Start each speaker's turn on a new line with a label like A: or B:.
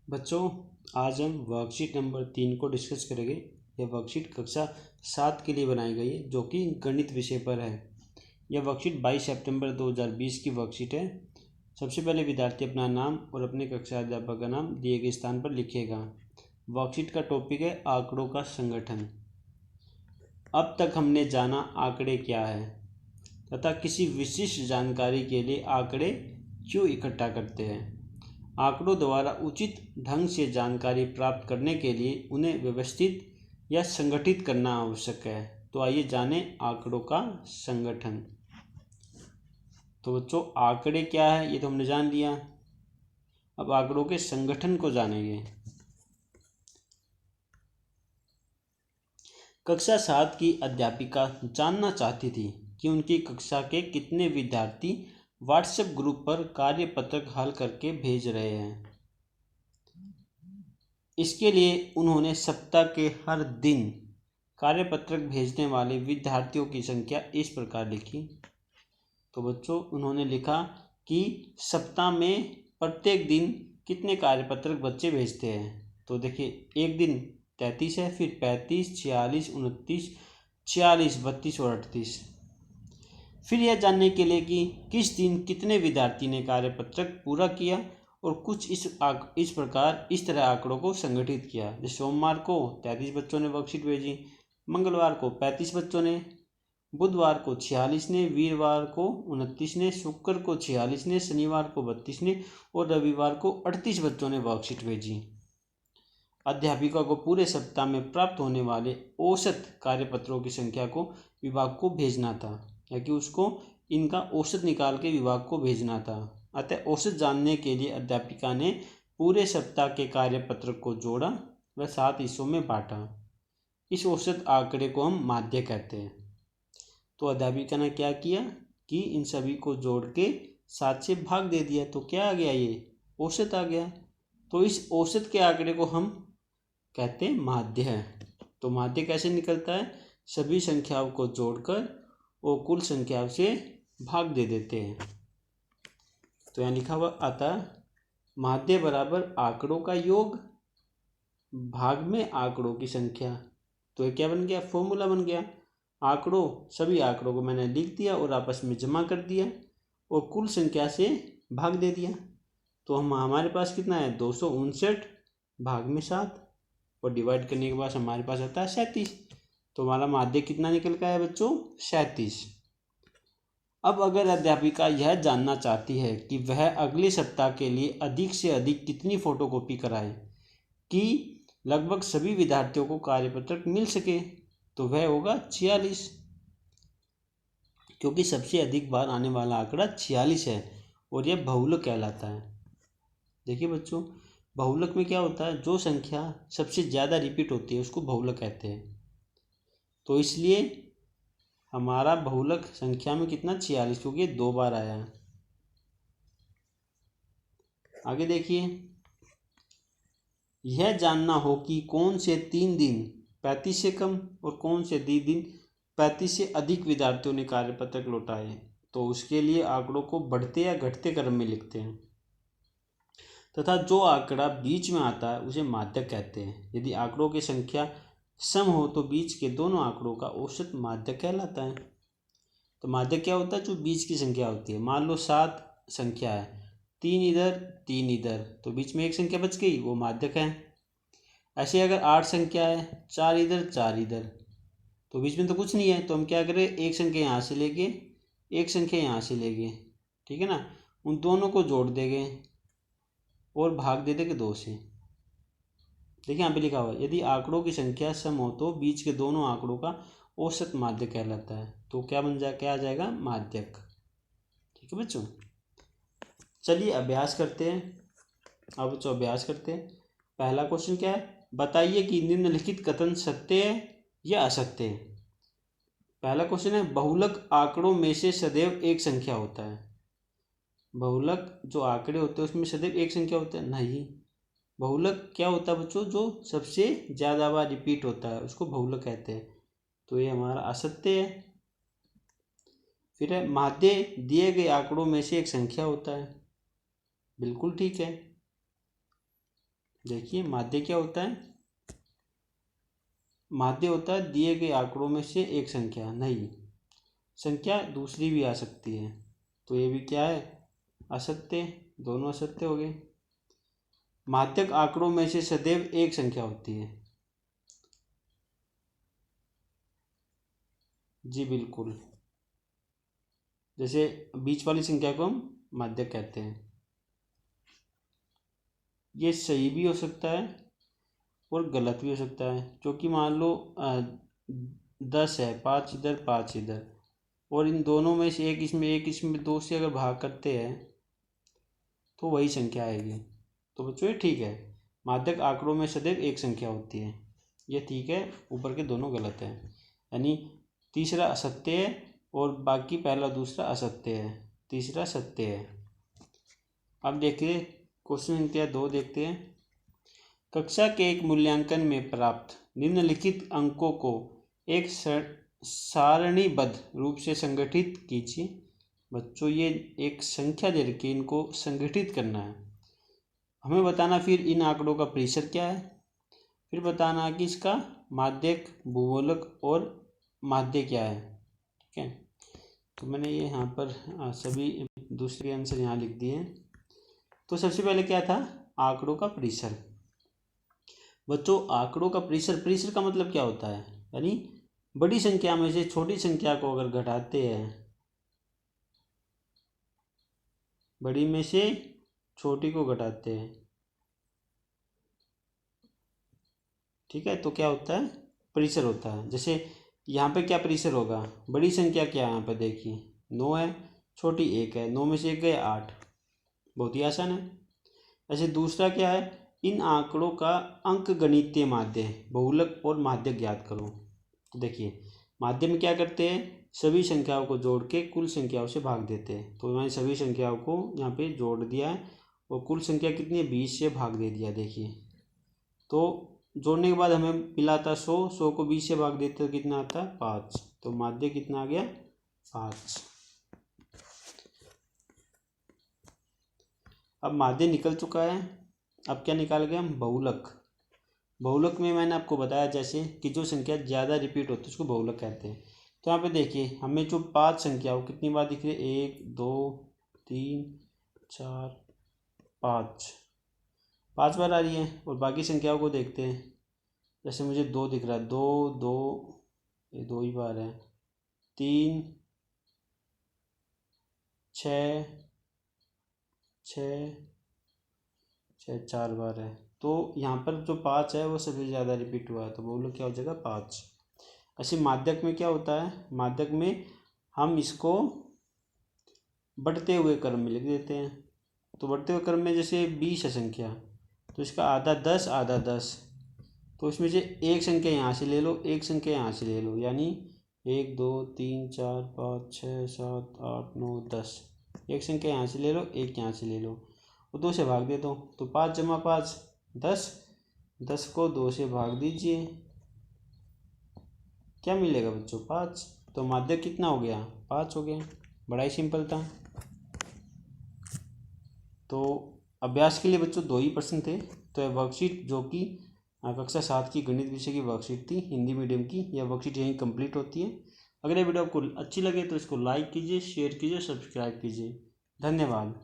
A: बच्चों, आज हम वर्कशीट नंबर 3 को डिस्कस करेंगे। यह वर्कशीट कक्षा 7 के लिए बनाई गई है, जो कि गणित विषय पर है। यह वर्कशीट 22 सितंबर 2020 की वर्कशीट है। सबसे पहले विद्यार्थी अपना नाम और अपने कक्षा अध्यापक का नाम दिए गए स्थान पर लिखेगा। वर्कशीट का टॉपिक है आंकड़ों का संगठन। अब तक हमने जाना आंकड़े क्या है तथा किसी विशिष्ट जानकारी के लिए आंकड़े क्यों इकट्ठा करते हैं। आंकड़ों द्वारा उचित ढंग से जानकारी प्राप्त करने के लिए उन्हें व्यवस्थित या संगठित करना आवश्यक है। तो आइए जानें आंकड़ों का संगठन। तो बच्चों, आंकड़े क्या है ये तो हमने जान लिया। अब आंकड़ों के संगठन को जानेंगे। कक्षा 7 की अध्यापिका जानना चाहती थी कि उनकी कक्षा के कितने विद्यार्थी व्हाट्सएप ग्रुप पर कार्यपत्रक हल करके भेज रहे हैं। इसके लिए उन्होंने सप्ताह के हर दिन कार्यपत्रक भेजने वाले विद्यार्थियों की संख्या इस प्रकार लिखी। तो बच्चों, उन्होंने लिखा कि सप्ताह में प्रत्येक दिन कितने कार्यपत्रक बच्चे भेजते हैं। तो देखिए, एक दिन 33 है, फिर 35, 46, 29, 46, 32 और 38। फिर यह जानने के लिए कि किस दिन कितने विद्यार्थी ने कार्यपत्रक पूरा किया और कुछ इस प्रकार इस तरह आंकड़ों को संगठित किया। जैसे सोमवार को 33 बच्चों ने वर्कशीट भेजी, मंगलवार को 35 बच्चों ने, बुधवार को 46 ने, वीरवार को 29 ने, शुक्र को 46 ने, शनिवार को 32 ने और रविवार को 38 बच्चों ने वर्कशीट भेजी। अध्यापिका को पूरे सप्ताह में प्राप्त होने वाले औसत कार्यपत्रों की संख्या को विभाग को भेजना था, या कि उसको इनका औसत निकाल के विभाग को भेजना था। अतः औसत जानने के लिए अध्यापिका ने पूरे सप्ताह के कार्यपत्रक को जोड़ा व 7 हिस्सों में बांटा। इस औसत आंकड़े को हम माध्य कहते हैं। तो अध्यापिका ने क्या किया कि इन सभी को जोड़ के 7 से भाग दे दिया। तो क्या आ गया, ये औसत आ गया। तो इस औसत के आंकड़े को हम कहते हैं माध्य है। तो माध्य कैसे निकलता है? सभी संख्याओं को जोड़कर और कुल संख्याओं से भाग दे देते हैं। तो यहाँ लिखा हुआ आता माध्य बराबर आंकड़ों का योग भाग में आंकड़ों की संख्या। तो ये क्या बन गया? फॉर्मूला बन गया। सभी आंकड़ों को मैंने लिख दिया और आपस में जमा कर दिया और कुल संख्या से भाग दे दिया। तो हमारे पास कितना है? 259 भाग में 7 और डिवाइड करने के बाद हमारे पास आता है 37। तो हमारा माध्य कितना निकल का है बच्चों? 37। अब अगर अध्यापिका यह जानना चाहती है कि वह अगले सप्ताह के लिए अधिक से अधिक कितनी फोटोकॉपी कराए कि लगभग सभी विद्यार्थियों को कार्यपत्रक मिल सके, तो वह होगा 46, क्योंकि सबसे अधिक बार आने वाला आंकड़ा 46 है और यह बहुलक कहलाता है। देखिए बच्चों, बहुलक में क्या होता है? जो संख्या सबसे ज़्यादा रिपीट होती है उसको बहुलक कहते हैं। तो इसलिए हमारा बहुलक संख्या में कितना? 46, क्योंकि ये 2 बार आया है। आगे देखिए, यह जानना हो कि कौन से 3 दिन 35 से कम और कौन से 3 दिन 35 से अधिक विद्यार्थियों ने कार्यपत्रक लौटाए। तो उसके लिए आंकड़ों को बढ़ते या घटते क्रम में लिखते हैं तथा जो आंकड़ा बीच में आता है उसे माध्यक कहते हैं। यदि आंकड़ों की संख्या सम हो तो बीच के दोनों आंकड़ों का औसत माध्यक कहलाता है। तो माध्यक क्या होता है? जो बीच की संख्या होती है। मान लो 7 संख्या है, 3 इधर 3 इधर, तो बीच में एक संख्या बच गई, वो माध्यक है। ऐसे अगर 8 संख्या है, 4 इधर 4 इधर, तो बीच में तो कुछ नहीं है, तो हम क्या करें? एक संख्या यहाँ से लेंगे, एक संख्या यहाँ से लेंगे, ठीक है ना। उन दोनों को जोड़ देंगे और भाग दे देंगे 2 से। देखिए यहाँ पे लिखा हुआ है, यदि आंकड़ों की संख्या सम हो तो बीच के दोनों आंकड़ों का औसत माध्य कहलाता है। तो क्या आ जाएगा? माध्यक। ठीक है बच्चों, चलिए अभ्यास करते हैं। अब बच्चों अभ्यास करते हैं। पहला क्वेश्चन क्या है? बताइए कि निम्नलिखित कथन सत्य है या असत्य है। पहला क्वेश्चन है, बहुलक आंकड़ों में से सदैव एक संख्या होता है। बहुलक जो आंकड़े होते हैं उसमें सदैव एक संख्या होता है? नहीं। बहुलक क्या होता है बच्चों? जो सबसे ज़्यादा बार रिपीट होता है उसको बहुलक कहते हैं। तो ये हमारा असत्य है। फिर है, माध्य दिए गए आंकड़ों में से एक संख्या होता है। बिल्कुल ठीक है। देखिए माध्य क्या होता है, माध्य होता है दिए गए आंकड़ों में से एक संख्या, नहीं संख्या दूसरी भी आ सकती है। तो ये भी क्या है, असत्य, दोनों असत्य हो गए। माध्यक आंकड़ों में से सदैव एक संख्या होती है। जी बिल्कुल, जैसे बीच वाली संख्या को हम माध्यक कहते हैं। ये सही भी हो सकता है और गलत भी हो सकता है, क्योंकि मान लो 10 है, 5 इधर 5 इधर, और इन दोनों में से एक इसमें 2 से अगर भाग करते हैं तो वही संख्या आएगी। तो बच्चों ये ठीक है, माध्यक आंकड़ों में सदैव एक संख्या होती है, ये ठीक है। ऊपर के दोनों गलत है, यानी तीसरा असत्य है और बाकी पहला दूसरा असत्य है, तीसरा सत्य है। अब देखिए क्वेश्चन संख्या 2 देखते हैं। कक्षा के एक मूल्यांकन में प्राप्त निम्नलिखित अंकों को एक सारणीबद्ध रूप से संगठित कीजिए। बच्चों ये एक संख्या दे रखी है, इनको संगठित करना है। हमें बताना फिर इन आंकड़ों का परिसर क्या है, फिर बताना कि इसका माध्यक, भूगोलक और माध्य क्या है। ठीक है, तो मैंने ये यहाँ पर सभी दूसरे आंसर यहाँ लिख दिए। तो सबसे पहले क्या था, आंकड़ों का परिसर। बच्चों आंकड़ों का परिसर, परिसर का मतलब क्या होता है, यानी बड़ी संख्या में से छोटी संख्या को अगर घटाते हैं, बड़ी में से छोटी को घटाते हैं, ठीक है, तो क्या होता है, परिसर होता है। जैसे यहाँ पे क्या परिसर होगा, बड़ी संख्या क्या है यहाँ पे देखिए 9 है, छोटी 1 है, 9 में से 1 गए 8, बहुत ही आसान है। ऐसे दूसरा क्या है, इन आंकड़ों का अंक गणितीय माध्य, बहुलक और माध्य ज्ञात करो। तो देखिए माध्य में क्या करते हैं, सभी संख्याओं को जोड़ के कुल संख्याओं से भाग देते हैं। तो मैंने सभी संख्याओं को यहाँ पे जोड़ दिया है और कुल संख्या कितनी है, 20 से भाग दे दिया। देखिए तो जोड़ने के बाद हमें मिला था 100, 100 को 20 से भाग देते तो कितना आता है 5, तो माध्य कितना आ गया 5। अब माध्य निकल चुका है, अब क्या निकाल गए हम, बहुलक। बहुलक में मैंने आपको बताया जैसे कि जो संख्या ज़्यादा रिपीट होती है उसको बहुलक कहते हैं। तो यहाँ पे देखिए हमें जो 5 संख्या वो कितनी बार दिख रही है, 1 2 3 4 5, 5 बार आ रही है। और बाकी संख्याओं को देखते हैं, जैसे मुझे 2 दिख रहा है, 2 2, ये 2 ही बार है, 3 6 6 6 4 बार है। तो यहाँ पर जो 5 है वो सबसे ज़्यादा रिपीट हुआ है, तो बोलो क्या हो जाएगा 5। ऐसे माध्यक में क्या होता है, माध्यक में हम इसको बढ़ते हुए क्रम में लिख देते हैं। तो बढ़ते हुए क्रम में जैसे 20 है संख्या, तो इसका आधा 10 आधा 10, तो इसमें से एक संख्या यहाँ से ले लो, एक संख्या यहाँ से ले लो, यानी 1 2 3 4 5 6 7 8 9 10, एक संख्या यहाँ से ले लो, एक यहाँ से ले लो और 2 से भाग दे दो। तो 5 जमा 5 10, 10 को 2 से भाग दीजिए, क्या मिलेगा बच्चों 5। तो माध्य कितना हो गया 5 हो गया, बड़ा ही सिंपल था। तो अभ्यास के लिए बच्चों 2 ही प्रश्न थे। तो यह वर्कशीट जो कि कक्षा 7 की गणित विषय की वर्कशीट थी हिंदी मीडियम की, यह वर्कशीट यहीं कंप्लीट होती है। अगर ये वीडियो आपको अच्छी लगे तो इसको लाइक कीजिए, शेयर कीजिए, सब्सक्राइब कीजिए। धन्यवाद।